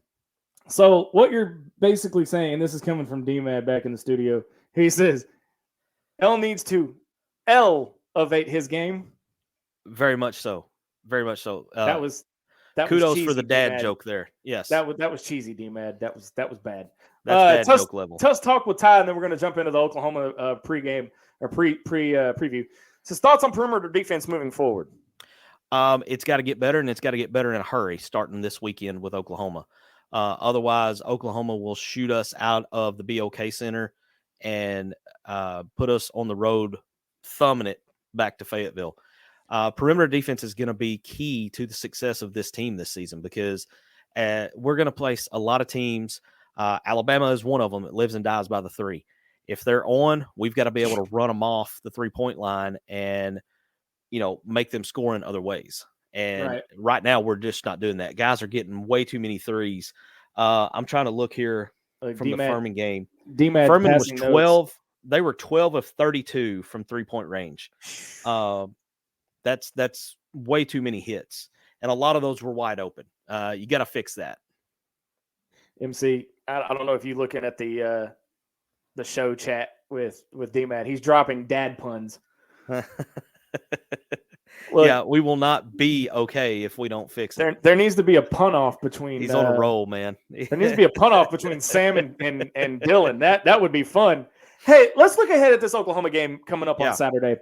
So what you're basically saying, and this is coming from D-Mad back in the studio, he says, L needs to elevate his game. Very much so. Very much so. That was kudos cheesy, for the dad D-Mad. Joke there. Yes. That was cheesy, D-Mad. That was bad. That's bad joke level. Let's talk with Ty, and then we're going to jump into the Oklahoma pregame or preview. So thoughts on perimeter defense moving forward? It's got to get better, and it's got to get better in a hurry starting this weekend with Oklahoma. Otherwise, Oklahoma will shoot us out of the BOK Center and put us on the road, thumbing it back to Fayetteville. Perimeter defense is going to be key to the success of this team this season because we're going to place a lot of teams. Alabama is one of them. It lives and dies by the 3. If they're on, we've got to be able to run them off the 3-point line and, make them score in other ways. And right now, we're just not doing that. Guys are getting way too many threes. I'm trying to look here from the Furman game. Furman was 12. Notes. They were 12 of 32 from 3-point range. That's way too many hits. And a lot of those were wide open. You got to fix that. MC, I don't know if you're looking at the show chat with D-Matt. He's dropping dad puns. Look, yeah, we will not be okay if we don't fix it. There needs to be a pun off between. He's on a roll, man. There needs to be a pun off between Sam and Dylan. That would be fun. Hey, let's look ahead at this Oklahoma game coming up on Saturday.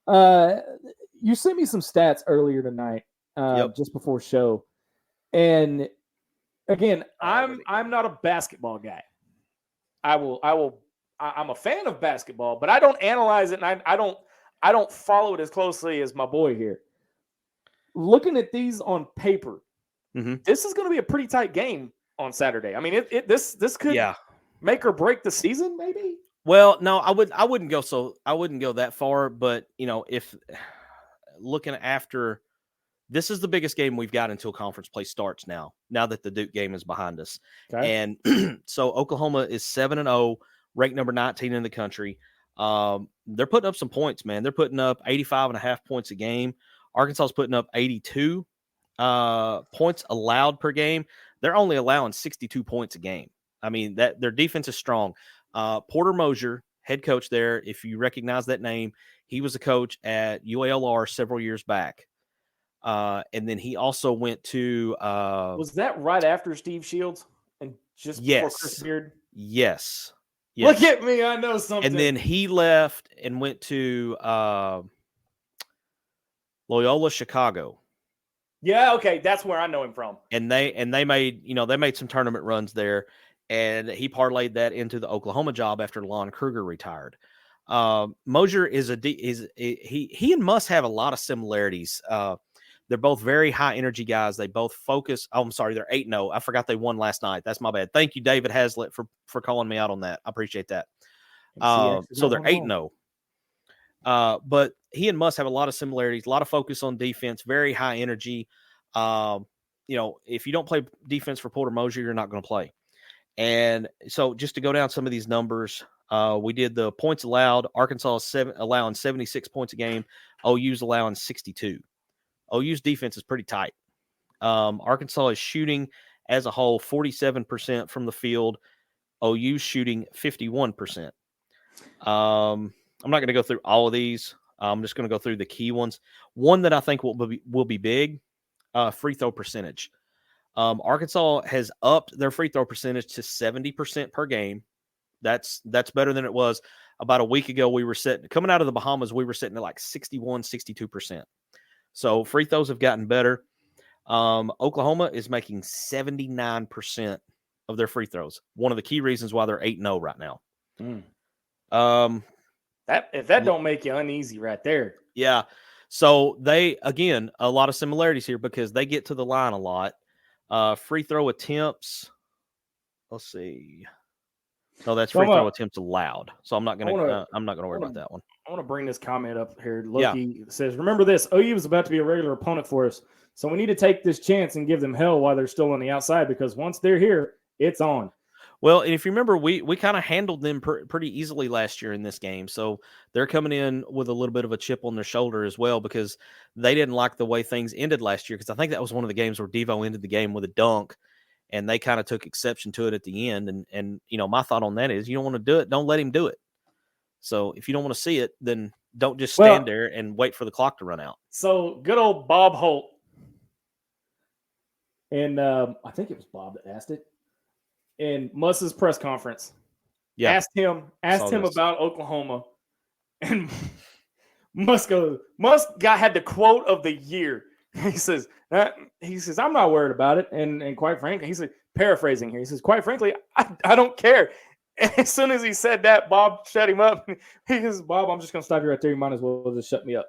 You sent me some stats earlier tonight, just before show, and again, I'm not a basketball guy. I'm a fan of basketball, but I don't analyze it, and I don't follow it as closely as my boy here. Looking at these on paper, this is going to be a pretty tight game on Saturday. I mean, this could make or break the season, maybe. Well, no, I wouldn't go that far, but if looking after, this is the biggest game we've got until conference play starts now that the Duke game is behind us. Okay. And so Oklahoma is 7-0, ranked number 19 in the country. They're putting up some points, man. They're putting up 85.5 points a game. Arkansas is putting up 82 points allowed per game. They're only allowing 62 points a game. I mean, that their defense is strong. Porter Mosier, head coach there, if you recognize that name, he was a coach at UALR several years back. And then he also went to was that right after Steve Shields and just before Chris Beard? Yes. Look at me, I know something. And then he left and went to Loyola Chicago. Yeah, okay, that's where I know him from. And they made some tournament runs there, and he parlayed that into the Oklahoma job after Lon Kruger retired. Mosier he and Muss have a lot of similarities. They're both very high energy guys. They both focus. Oh, I'm sorry. They're 8-0. I forgot they won last night. That's my bad. Thank you, David Hazlitt, for calling me out on that. I appreciate that. So they're 8-0. But he and Muss have a lot of similarities, a lot of focus on defense, very high energy. If you don't play defense for Porter Mosier, you're not going to play. And so just to go down some of these numbers, we did the points allowed. Arkansas is allowing 76 points a game. OU's allowing 62. OU's defense is pretty tight. Arkansas is shooting as a whole 47% from the field. OU's shooting 51%. I'm not going to go through all of these. I'm just going to go through the key ones. One that I think will be big, free throw percentage. Arkansas has upped their free throw percentage to 70% per game. That's better than it was about a week ago. We were coming out of the Bahamas. We were sitting at like 61, 62%. So free throws have gotten better. Oklahoma is making 79% of their free throws. One of the key reasons why they're 8-0 right now. If that don't make you uneasy right there. Yeah. So they, again, a lot of similarities here because they get to the line a lot. Free throw attempts. Let's see. No, that's free throw attempts allowed. So I'm not going to worry about that one. I want to bring this comment up here. Loki says, remember this, OU is about to be a regular opponent for us. So we need to take this chance and give them hell while they're still on the outside because once they're here, it's on. Well, and if you remember, we kind of handled them pretty easily last year in this game. So they're coming in with a little bit of a chip on their shoulder as well because they didn't like the way things ended last year because I think that was one of the games where Devo ended the game with a dunk. And they kind of took exception to it at the end. And my thought on that is you don't want to do it, don't let him do it. So if you don't want to see it, then don't just stand there and wait for the clock to run out. So good old Bob Holt. And I think it was Bob that asked it. In Muss's press conference. Yeah. Asked him about Oklahoma. And Muss had the quote of the year. He says, I'm not worried about it. And quite frankly, he said, paraphrasing here, he says, quite frankly, I don't care. And as soon as he said that, Bob shut him up. He says, Bob, I'm just going to stop you right there. You might as well just shut me up.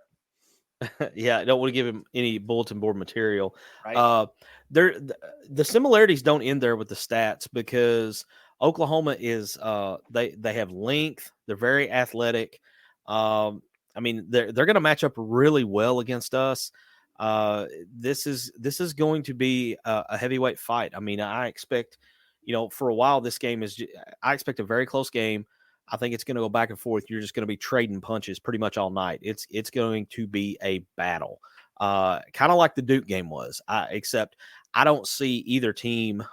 Yeah, I don't want to give him any bulletin board material. Right. The similarities don't end there with the stats because Oklahoma is they have length. They're very athletic. I mean, they're going to match up really well against us. This is going to be a heavyweight fight. I mean, I expect, for a while this game I expect a very close game. I think it's going to go back and forth. You're just going to be trading punches pretty much all night. It's going to be a battle, kind of like the Duke game was. Except I don't see either team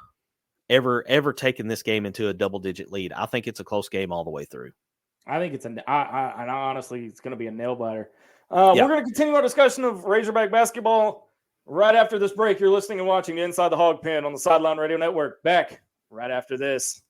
ever taking this game into a double-digit lead. I think it's a close game all the way through. I think it's honestly, it's going to be a nail biter. We're going to continue our discussion of Razorback basketball right after this break. You're listening and watching Inside the Hog Pen on the Sideline Radio Network. Back right after this.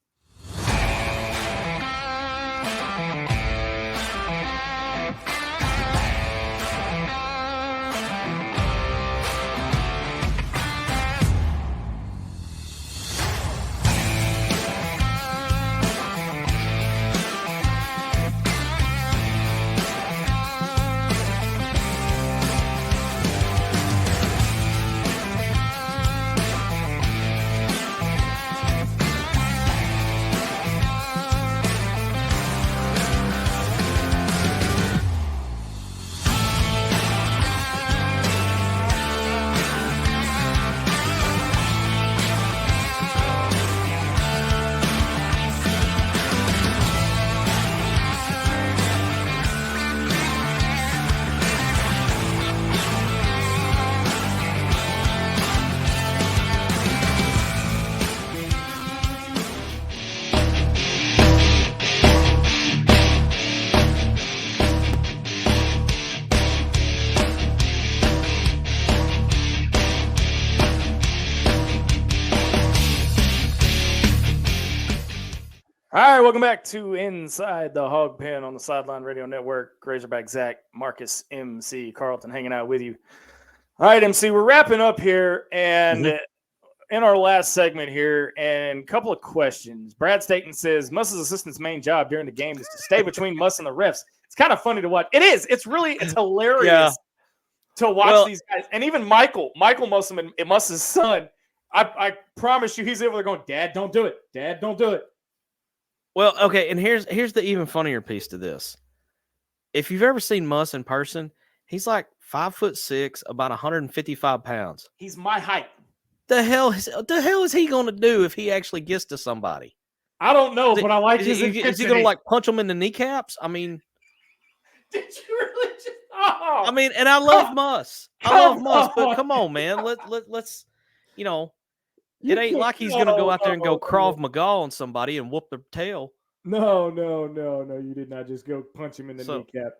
All right, welcome back to Inside the Hog Pen on the Sideline Radio Network. Razorback Zach, Marcus, MC, Carlton hanging out with you. All right, MC, we're wrapping up here and in our last segment here, and a couple of questions. Brad Staten says, Muss's assistant's main job during the game is to stay between Muss and the refs. It's kind of funny to watch. It's hilarious to watch these guys. And even Michael Muss's son, I promise you, he's over there going, Dad, don't do it. Dad, don't do it. Well, okay, and here's the even funnier piece to this. If you've ever seen Muss in person, he's like 5'6", about 155 pounds. He's my height. The hell is he going to do if he actually gets to somebody? I don't know, but I like his intensity. Is he going to like punch him in the kneecaps? I mean, did you really just? Oh, I mean, and I love Muss. But come on, man. Let's it ain't like he's going to go out there and go Krav Maga on somebody and whoop their tail. No. You did not just go punch him in the kneecap.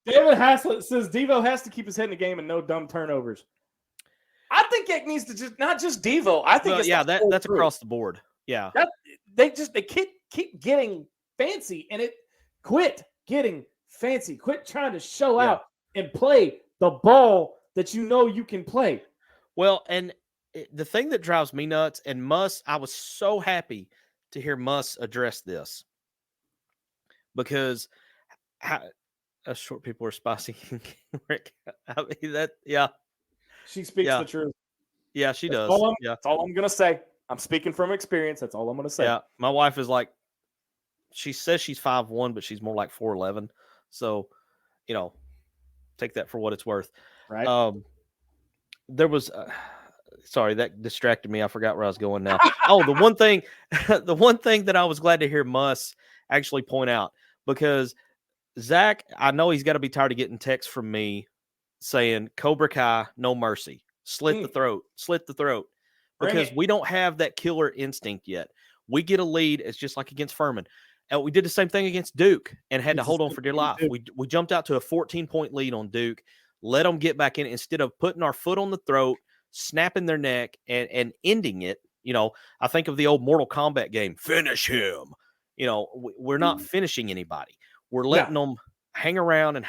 David Haslett says Devo has to keep his head in the game and no dumb turnovers. I think it needs to not just Devo. I think that's across the board. Yeah. They keep getting fancy and quit getting fancy. Quit trying to show out and play the ball that you can play. Well, and the thing that drives me nuts, and Muss, I was so happy to hear Muss address this because short people are spicy. Rick, I mean she speaks the truth. Yeah, she does. That's all I'm gonna say. I'm speaking from experience. That's all I'm gonna say. Yeah, my wife is like, she says she's 5'1", but she's more like 4'11". So, take that for what it's worth. Right. There was. Sorry, that distracted me. I forgot where I was going now. The one thing that I was glad to hear Muss actually point out, because Zach, I know he's got to be tired of getting texts from me saying Cobra Kai, no mercy, slit the throat, because we don't have that killer instinct yet. We get a lead. It's just like against Furman. And we did the same thing against Duke and had to hold on for dear life. We jumped out to a 14-point lead on Duke, let them get back in instead of putting our foot on the throat, snapping their neck and ending it. I think of the old Mortal Kombat game, finish him. We're not finishing anybody. We're letting them hang around, and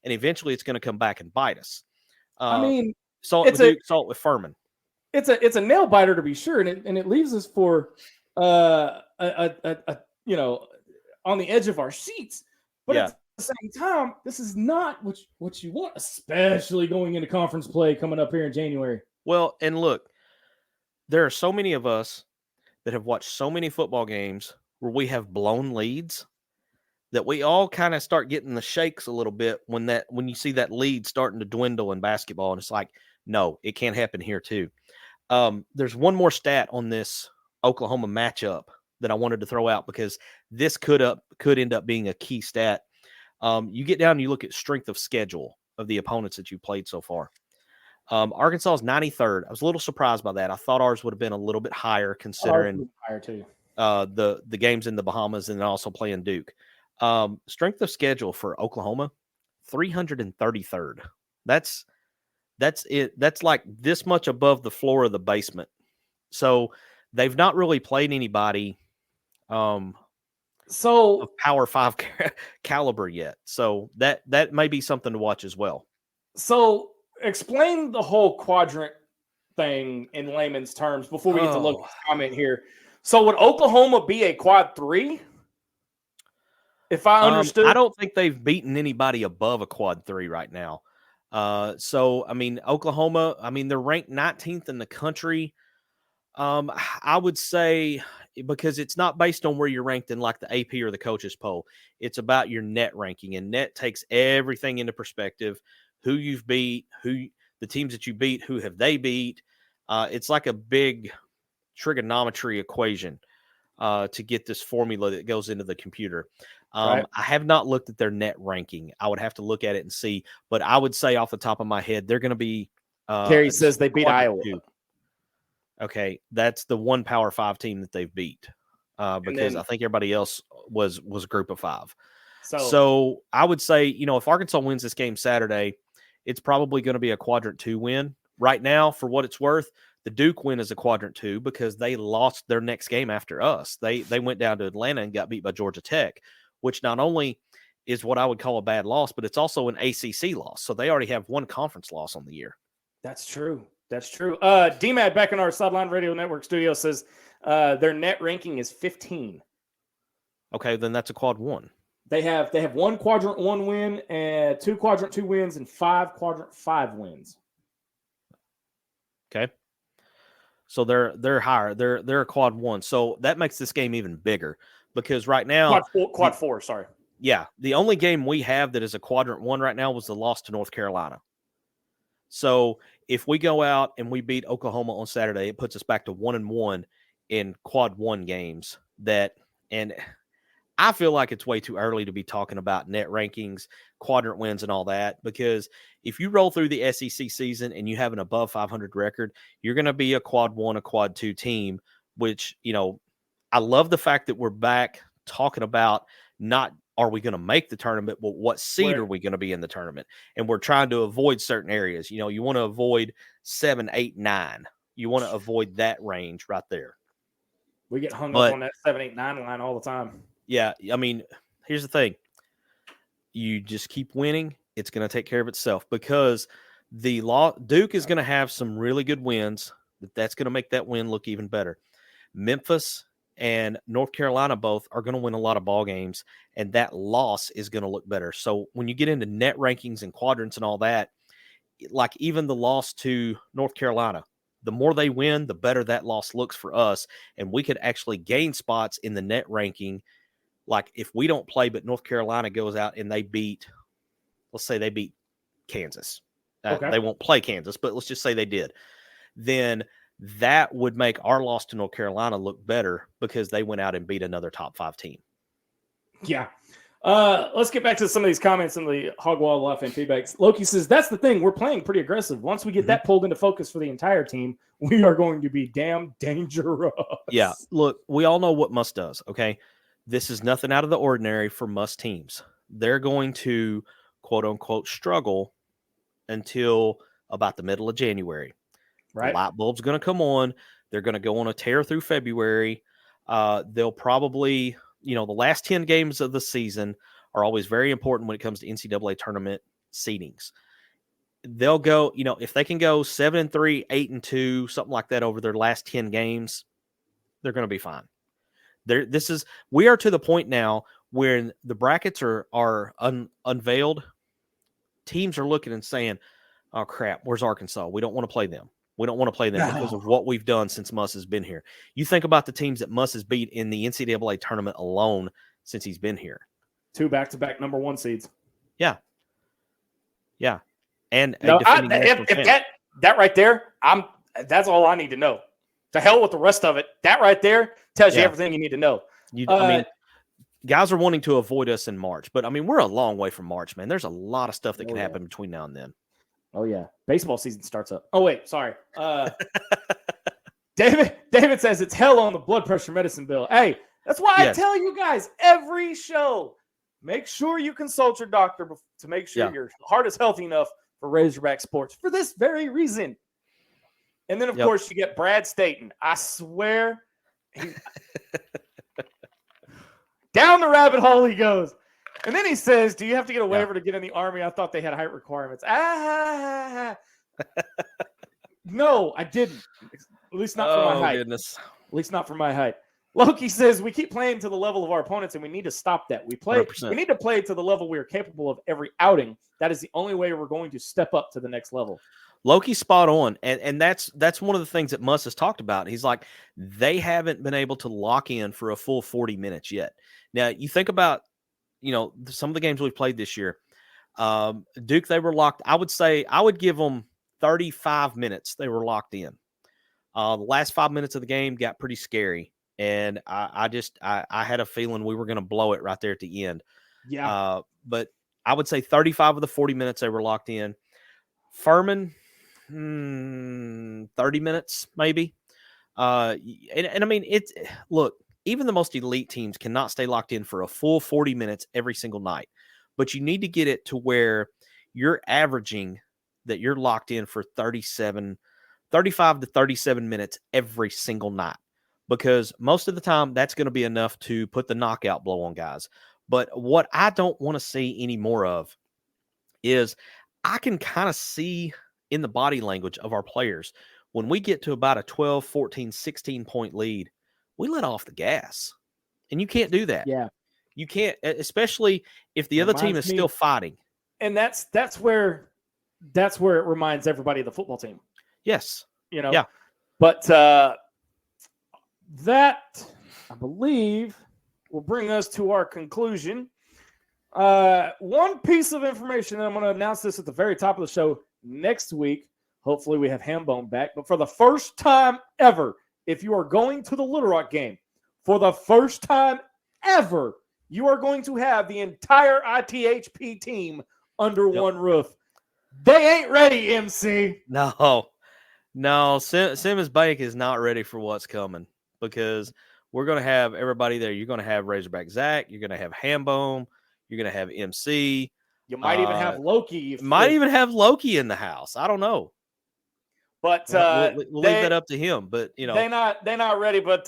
eventually it's going to come back and bite us. Salt with Furman. It's a nail biter to be sure, and it leaves us for on the edge of our seats. But at the same time, this is not what you want, especially going into conference play coming up here in January. Well, and look, there are so many of us that have watched so many football games where we have blown leads that we all kind of start getting the shakes a little bit when you see that lead starting to dwindle in basketball. And it's like, no, it can't happen here too. There's one more stat on this Oklahoma matchup that I wanted to throw out because this could end up being a key stat. You get down and you look at strength of schedule of the opponents that you played so far. Arkansas is 93rd. I was a little surprised by that. I thought ours would have been a little bit higher considering higher too. The games in the Bahamas and then also playing Duke. Strength of schedule for Oklahoma, 333rd. That's it. That's like this much above the floor of the basement. So they've not really played anybody of Power 5 caliber yet. So that may be something to watch as well. So explain the whole quadrant thing in layman's terms before we get to look at this comment here. So would Oklahoma be a quad 3? If I understood, I don't think they've beaten anybody above a quad 3 right now. So I mean, Oklahoma, they're ranked 19th in the country. I would say because it's not based on where you're ranked in like the AP or the coaches poll. It's about your net ranking, and net takes everything into perspective. Who you've beat, the teams that you beat, who have they beat. It's like a big trigonometry equation to get this formula that goes into the computer. Right. I have not looked at their net ranking. I would have to look at it and see, but I would say off the top of my head, they're going to be. Gary says they beat Iowa. 2. Okay, that's the one Power 5 team that they've beat because I think everybody else was a group of 5. So I would say, if Arkansas wins this game Saturday, it's probably going to be a quadrant 2 win. Right now, for what it's worth, the Duke win is a quadrant 2 because they lost their next game after us. They went down to Atlanta and got beat by Georgia Tech, which not only is what I would call a bad loss, but it's also an ACC loss. So they already have one conference loss on the year. That's true. DMAD back in our Sideline Radio Network studio says their net ranking is 15. Okay, then that's a quad 1. They have one quadrant 1 win and 2 quadrant 2 wins and 5 quadrant 5 wins. Okay. So they're higher. They're a quad 1. So that makes this game even bigger because right now quad 4, sorry. Yeah, the only game we have that is a quadrant 1 right now was the loss to North Carolina. So if we go out and we beat Oklahoma on Saturday, it puts us back to 1-1 in quad 1 games. And I feel like it's way too early to be talking about net rankings, quadrant wins, and all that, because if you roll through the SEC season and you have an above 500 record, you're going to be a quad 1, a quad 2 team, which, I love the fact that we're back talking about not are we going to make the tournament, but what seed are we going to be in the tournament? And we're trying to avoid certain areas. You want to avoid 7, 8, 9. You want to avoid that range right there. We get hung up on that 7, 8, 9 line all the time. Yeah, here's the thing. You just keep winning. It's going to take care of itself because Duke is going to have some really good wins. That's going to make that win look even better. Memphis and North Carolina both are going to win a lot of ball games, and that loss is going to look better. So when you get into net rankings and quadrants and all that, like even the loss to North Carolina, the more they win, the better that loss looks for us, and we could actually gain spots in the net ranking. Like if we don't play, but North Carolina goes out and let's say they beat Kansas. They won't play Kansas, but let's just say they did. Then that would make our loss to North Carolina look better because they went out and beat another top 5 team. Yeah. Let's get back to some of these comments in the Hog Wall Life and feedbacks. Loki says, that's the thing. We're playing pretty aggressive. Once we get that pulled into focus for the entire team, we are going to be damn dangerous. Yeah. Look, we all know what Muss does, okay? This is nothing out of the ordinary for Muss teams. They're going to, quote unquote, struggle until about the middle of January. Right. The light bulb's going to come on. They're going to go on a tear through February. They'll probably, the last 10 games of the season are always very important when it comes to NCAA tournament seedings. They'll go, if they can go 7-3, 8-2, something like that over their last 10 games, they're going to be fine. We are to the point now where the brackets are unveiled. Teams are looking and saying, oh crap, where's Arkansas? We don't want to play them. We don't want to play them because of what we've done since Muss has been here. You think about the teams that Muss has beat in the NCAA tournament alone since he's been here. 2 back-to-back number 1 seeds. Yeah. Yeah. And no, that right there, that's all I need to know. To hell with the rest of it. That right there tells you everything you need to know. I mean, guys are wanting to avoid us in March, but I mean, we're a long way from March, man. There's a lot of stuff that can happen between now and then. Oh yeah, baseball season starts up. Oh wait, sorry. David says it's hell on the blood pressure medicine bill. Hey, that's why I tell you guys every show, make sure you consult your doctor to make sure your heart is healthy enough for Razorback sports for this very reason. And then of course you get Brad Staten. I swear, down the rabbit hole he goes. And then he says, do you have to get a waiver to get in the Army? I thought they had height requirements. No, I didn't. At least not for my height. Goodness. At least not for my height. Loki says, we keep playing to the level of our opponents, and we need to stop that. We 100%. need to play to the level we are capable of every outing. That is the only way we're going to step up to the next level. Loki's spot on. And that's one of the things that Muss has talked about. He's like, they haven't been able to lock in for a full 40 minutes yet. Now, you think about, some of the games we've played this year, Duke, they were locked. I would give them 35 minutes. They were locked in. The last 5 minutes of the game got pretty scary. And I had a feeling we were going to blow it right there at the end. Yeah. But I would say 35 of the 40 minutes they were locked in. Furman, 30 minutes maybe. And I mean, look, even the most elite teams cannot stay locked in for a full 40 minutes every single night. But you need to get it to where you're averaging that you're locked in for 35 to 37 minutes every single night. Because most of the time, that's going to be enough to put the knockout blow on guys. But what I don't want to see any more of is I can kind of see in the body language of our players, when we get to about a 12, 14, 16-point lead, we let off the gas. And you can't do that. Yeah. You can't, especially if the other team is still fighting. And that's where it reminds everybody of the football team. Yes. Yeah. But that, I believe, will bring us to our conclusion. One piece of information, and I'm going to announce this at the very top of the show next week. Hopefully we have Hambone back. But for the first time ever, if you are going to the Little Rock game, for the first time ever, you are going to have the entire ITHP team under one roof. They ain't ready, MC. No. Simmons Bank is not ready for what's coming because we're going to have everybody there. You're going to have Razorback Zach. You're going to have Hambone. You're going to have MC. You might even have Loki. Might even have Loki in the house. I don't know. But we'll leave that up to him. But they're not ready. But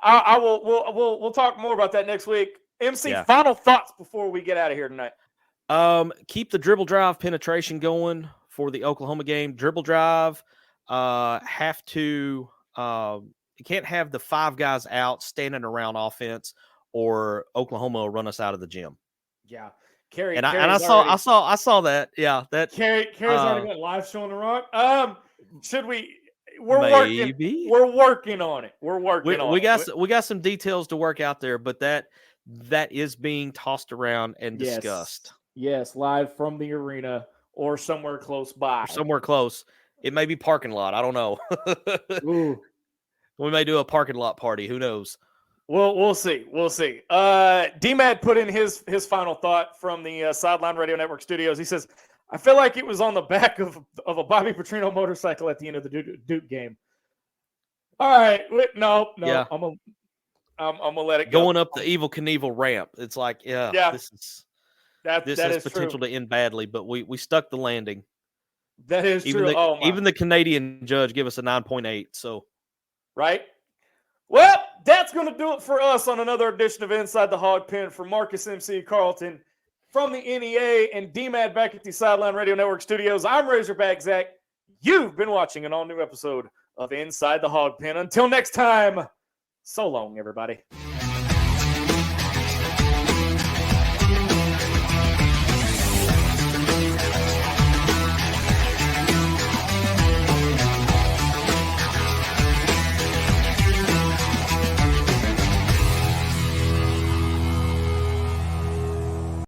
we'll talk more about that next week. MC, final thoughts before we get out of here tonight. Keep the dribble drive penetration going for the Oklahoma game. Dribble drive. You can't have the 5 guys out standing around offense, or Oklahoma will run us out of the gym. Yeah. I saw that. Yeah, that Carrie's already got live show on the rock. Should we? We're working on it. We got some details to work out there, but that is being tossed around and discussed. Yes, live from the arena or somewhere close by. Somewhere close. It may be parking lot. I don't know. Ooh. We may do a parking lot party. Who knows? Well, we'll see. D-Mad put in his final thought from the Sideline Radio Network studios. He says, I feel like it was on the back of a Bobby Petrino motorcycle at the end of the Duke game. All right. No. Yeah. I'm gonna let it go. Going up the Evel Knievel ramp. It's like, this has potential to end badly, but we stuck the landing. That is true. Even the Canadian judge gave us a 9.8. So, right. Well, that's going to do it for us on another edition of Inside the Hog Pen. For Marcus MC Carlton from the NEA and D-Mad back at the Sideline Radio Network studios, I'm Razorback Zach. You've been watching an all-new episode of Inside the Hog Pen. Until next time, so long, everybody.